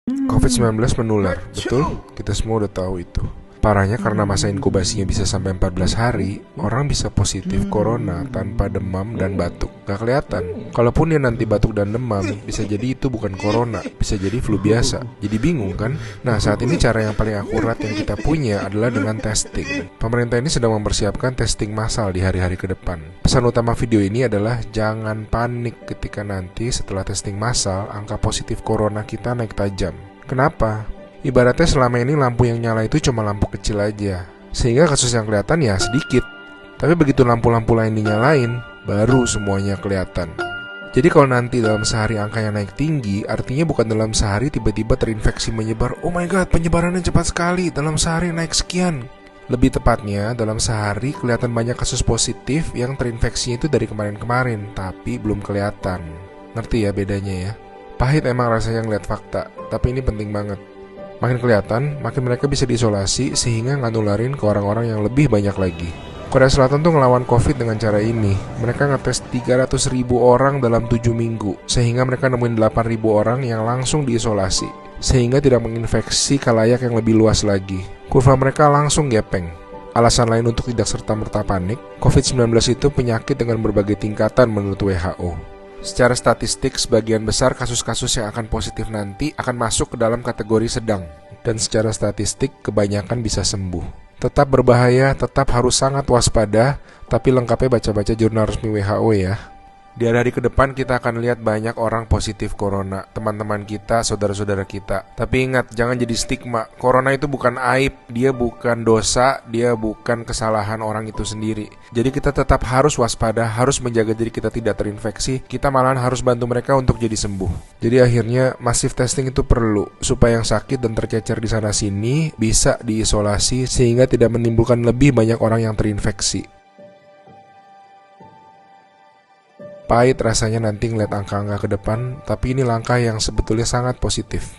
COVID-19 menular, betul? Kita semua udah tahu itu. Parahnya karena masa inkubasinya bisa sampai 14 hari, orang bisa positif corona tanpa demam dan batuk. Gak kelihatan. Kalaupun dia nanti batuk dan demam, bisa jadi itu bukan corona, bisa jadi flu biasa. Jadi bingung kan? Nah, saat ini cara yang paling akurat yang kita punya adalah dengan testing. Pemerintah ini sedang mempersiapkan testing massal di hari-hari ke depan. Pesan utama video ini adalah jangan panik ketika nanti setelah testing massal, angka positif corona kita naik tajam. Kenapa? Ibaratnya selama ini lampu yang nyala itu cuma lampu kecil aja, sehingga kasus yang kelihatan ya sedikit. Tapi begitu lampu-lampu lain dinyalain, baru semuanya kelihatan. Jadi kalau nanti dalam sehari angkanya naik tinggi, artinya bukan dalam sehari tiba-tiba terinfeksi menyebar. Oh my god, penyebarannya cepat sekali, dalam sehari naik sekian. Lebih tepatnya, dalam sehari kelihatan banyak kasus positif yang terinfeksinya itu dari kemarin-kemarin, tapi belum kelihatan. Ngerti ya bedanya ya? Pahit emang rasanya ngeliat fakta, tapi ini penting banget. Makin kelihatan, makin mereka bisa diisolasi sehingga nggak nularin ke orang-orang yang lebih banyak lagi. Korea Selatan tuh ngelawan COVID dengan cara ini. Mereka ngetes 300.000 orang dalam 7 minggu, sehingga mereka nemuin 8.000 orang yang langsung diisolasi, sehingga tidak menginfeksi khalayak yang lebih luas lagi. Kurva mereka langsung gepeng. Alasan lain untuk tidak serta-merta panik, COVID-19 itu penyakit dengan berbagai tingkatan menurut WHO. Secara statistik, sebagian besar kasus-kasus yang akan positif nanti akan masuk ke dalam kategori sedang. Dan secara statistik, kebanyakan bisa sembuh. Tetap berbahaya, tetap harus sangat waspada, tapi lengkapnya baca-baca jurnal resmi WHO ya. Di hari-hari ke depan kita akan lihat banyak orang positif corona, teman-teman kita, saudara-saudara kita. Tapi ingat, jangan jadi stigma. Corona itu bukan aib, dia bukan dosa, dia bukan kesalahan orang itu sendiri. Jadi kita tetap harus waspada, harus menjaga diri kita tidak terinfeksi. Kita malahan harus bantu mereka untuk jadi sembuh. Jadi akhirnya massive testing itu perlu, supaya yang sakit dan tercecer di sana-sini bisa diisolasi sehingga tidak menimbulkan lebih banyak orang yang terinfeksi. Pahit rasanya nanti ngeliat angka-angka ke depan, tapi ini langkah yang sebetulnya sangat positif.